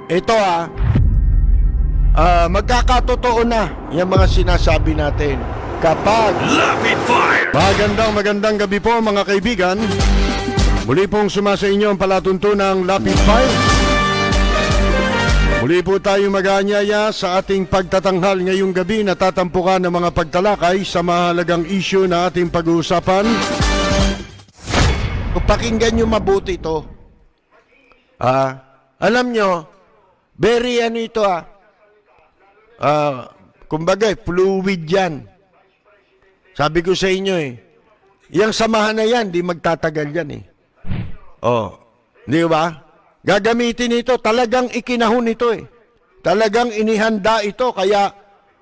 Ito magkakatotoo na yung mga sinasabi natin. Kapag Rapid Fire! magandang gabi po mga kaibigan. Muli pong sumasa inyo ang palatuntunang Rapid Fire. Muli po tayo mag-aanyaya sa ating pagtatanghal ngayong gabi na tatampukan ng mga pagtalakay sa mahalagang issue na ating pag-uusapan. Pakinggan nyo mabuti ito. Alam nyo, very ito kumbaga fluid yan. Sabi ko sa inyo yung samahan na yan, di magtatagal yan di ba? Gagamitin ito, talagang ikinahon ito Talagang inihanda ito, kaya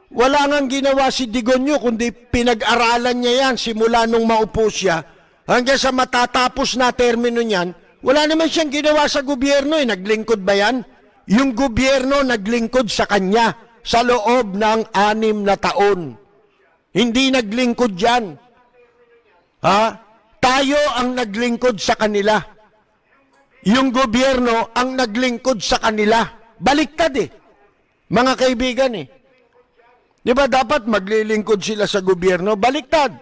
wala ngang ginawa si Digonyo, kundi pinag-aralan niya yan simula nung maupo siya, hanggang sa matatapos na termino niyan. Wala naman siyang ginawa sa gobyerno naglingkod ba yan? Yung gobyerno naglingkod sa kanya sa loob ng 6 na taon. Hindi naglingkod yan. Tayo ang naglingkod sa kanila. Yung gobyerno ang naglingkod sa kanila. Baliktad mga kaibigan Di ba dapat maglilingkod sila sa gobyerno? Baliktad.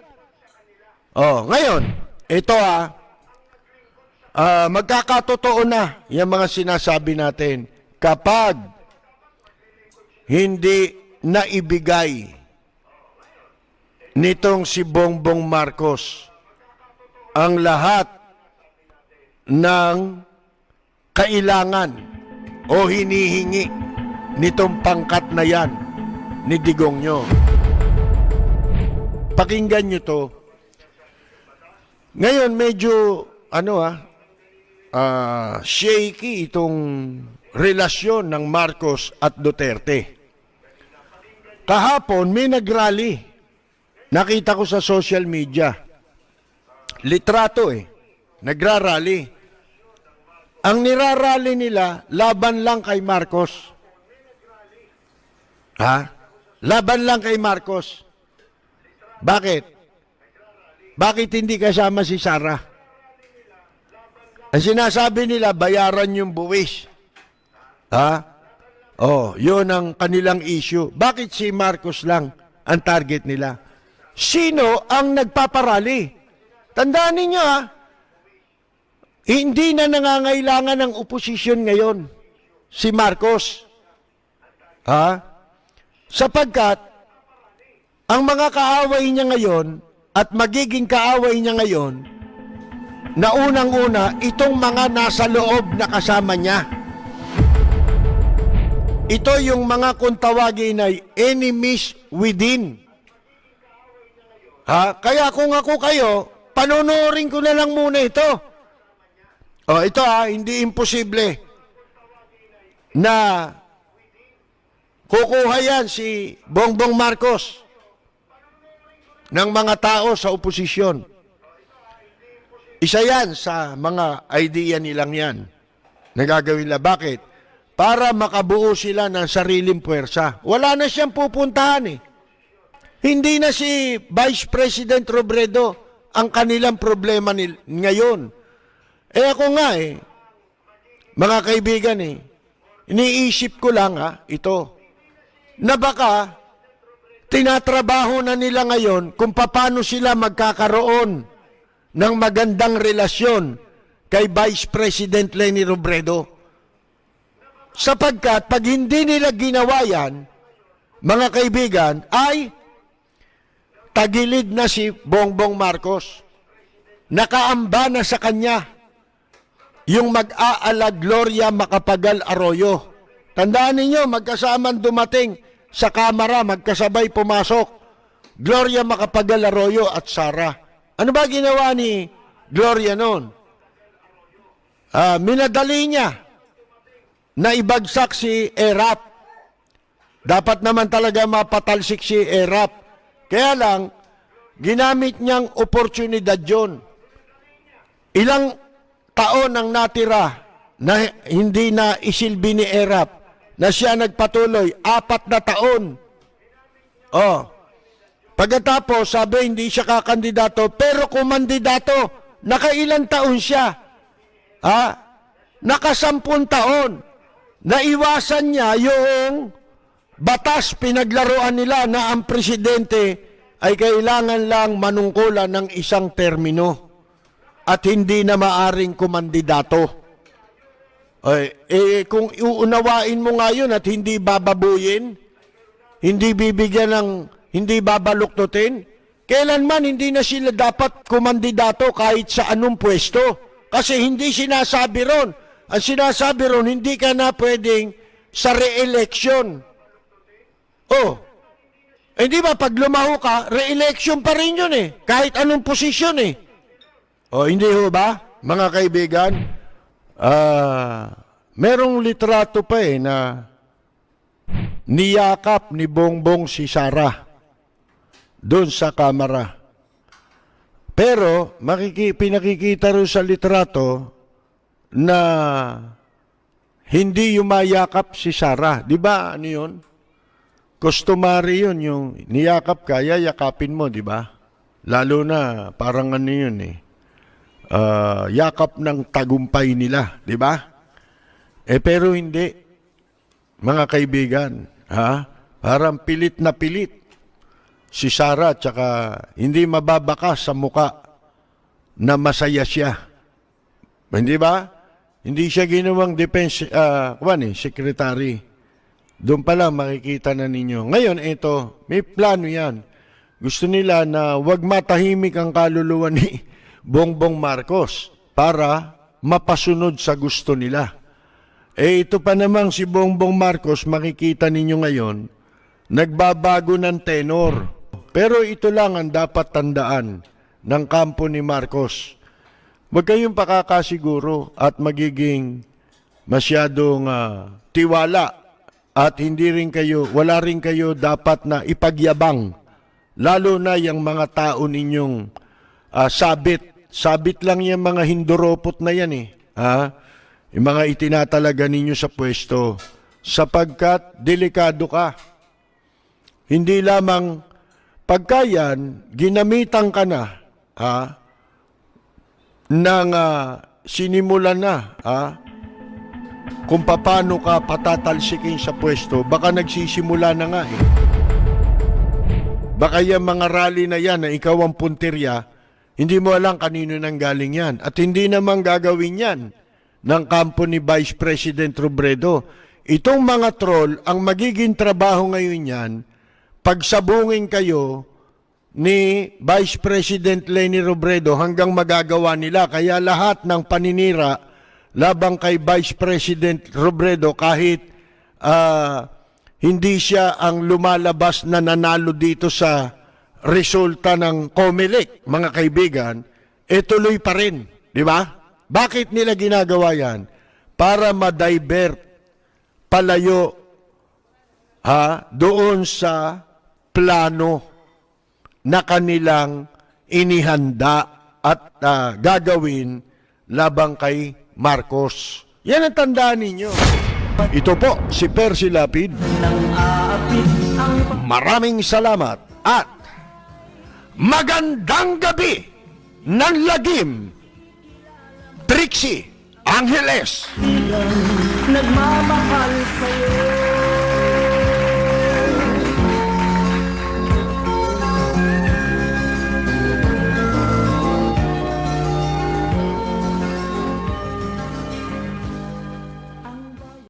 Ngayon, ito magkakatotoo na yung mga sinasabi natin. Kapag hindi naibigay nitong si Bongbong Marcos ang lahat ng kailangan o hinihingi nitong pangkat na yan ni Digongyo. Pakinggan nyo to. Ngayon medyo shaky itong relasyon ng Marcos at Duterte. Kahapon may nagrally. Nakita ko sa social media. Litrato nagrarally. Ang nirarally nila, laban lang kay Marcos. Laban lang kay Marcos. Bakit? Bakit hindi kasama si Sara? Ang sinasabi nila, bayaran yung buwis. Yun ang kanilang issue. Bakit si Marcos lang ang target nila? Sino ang nagpaparally? Tandaan ninyo hindi na nangangailangan ng oposisyon ngayon si Marcos. Sapagkat ang mga kaaway niya ngayon at magiging kaaway niya ngayon, na unang-una, itong mga nasa loob na kasama niya. Ito yung mga kung tawagin ay enemies within. Kaya kung ako kayo, panunurin ko na lang muna ito. Ito hindi imposible na kukuha yan si Bongbong Marcos ng mga tao sa oposisyon. Isa yan sa mga idea nilang yan na gagawin nila. Bakit? Para makabuo sila ng sariling puwersa. Wala na siyang pupuntahan Hindi na si Vice President Robredo ang kanilang problema ngayon. Ako nga mga kaibigan iniisip ko lang ito, na baka tinatrabaho na nila ngayon kung paano sila magkakaroon ng magandang relasyon kay Vice President Leni Robredo. Sapagkat pag hindi nila ginawa yan, mga kaibigan, ay tagilid na si Bongbong Marcos. Nakaamba na sa kanya yung mag-aala Gloria Macapagal Arroyo. Tandaan ninyo, magkasamang dumating sa Kamara, magkasabay pumasok Gloria Macapagal Arroyo at Sara. Ano ba ginawa ni Gloria noon? Minadali niya na ibagsak si ERAP. Dapat naman talaga mapatalsik si ERAP. Kaya lang, ginamit niyang oportunidad yun. Ilang taon ang natira na hindi na isilbi ni ERAP na siya nagpatuloy, 4 na taon. Pagkatapos, sabi hindi siya kakandidato, pero kumandidato, nakailang taon siya? Naka 10 taon. naiwasan niya yung batas pinaglaruan nila na ang presidente ay kailangan lang manungkulan ng isang termino at hindi na maaring kumandidato. Kung uunawain mo nga yun at hindi bababuyin, hindi bibigyan ng, hindi babaluktutin, kailanman hindi na sila dapat kumandidato kahit sa anong pwesto. Kasi hindi sinasabi ron. Ang sinasabi ron, hindi ka na pwedeng sa re-election. Hindi ba pag lumaho ka, re-election pa rin yun eh. Kahit anong posisyon eh. Hindi ho ba, mga kaibigan? Merong litrato pa eh na niyakap ni Bongbong si Sara doon sa kamera. Pero pinakikita rin sa litrato na hindi yumayakap si Sara. Di ba ano yun? Customary yun, yung niyakap ka, yayakapin mo, di ba? Lalo na parang ano yun eh. Yakap ng tagumpay nila, di ba? Pero hindi, mga kaibigan, parang pilit na pilit si Sara, tsaka hindi mababaka sa muka na masaya siya. Hindi ba? Hindi siya ginawang defense, secretary. Doon pa lang makikita na ninyo. Ngayon, ito, may plano yan. Gusto nila na wag matahimik ang kaluluwa ni Bongbong Marcos para mapasunod sa gusto nila. Ito pa namang si Bongbong Marcos, makikita ninyo ngayon, nagbabago ng tenor. Pero ito lang ang dapat tandaan ng kampo ni Marcos. Huwag kayong pakakasiguro at magiging masyadong tiwala at wala rin kayo dapat na ipagyabang. Lalo na yung mga tao ninyong sabit. Sabit lang yung mga hinduropot na yan eh. Yung mga itinatalaga ninyo sa pwesto. Sapagkat delikado ka. Hindi lamang pagka yan, ginamitan ka na ng sinimulan na kung paano ka patatalsikin sa pwesto, baka nagsisimula na nga eh. Baka yung mga rally na yan na ikaw ang puntirya, hindi mo alam kanino nang galing yan. At hindi naman gagawin yan ng kampo ni Vice President Robredo. Itong mga troll, ang magiging trabaho ngayon yan, pagsabungin kayo ni Vice President Leni Robredo hanggang magagawa nila. Kaya lahat ng paninira labang kay Vice President Robredo, kahit hindi siya ang lumalabas na nanalo dito sa resulta ng COMELEC, mga kaibigan, tuloy pa rin. Di ba? Bakit nila ginagawa yan? Para ma-divert, palayo doon sa plano na kanilang inihanda at gagawin labang kay Marcos. Yan ang tandaan ninyo. Ito po si Percy Lapid. Maraming salamat at magandang gabi ng lagim, Trixie Angeles. Nagmamahal sa'yo.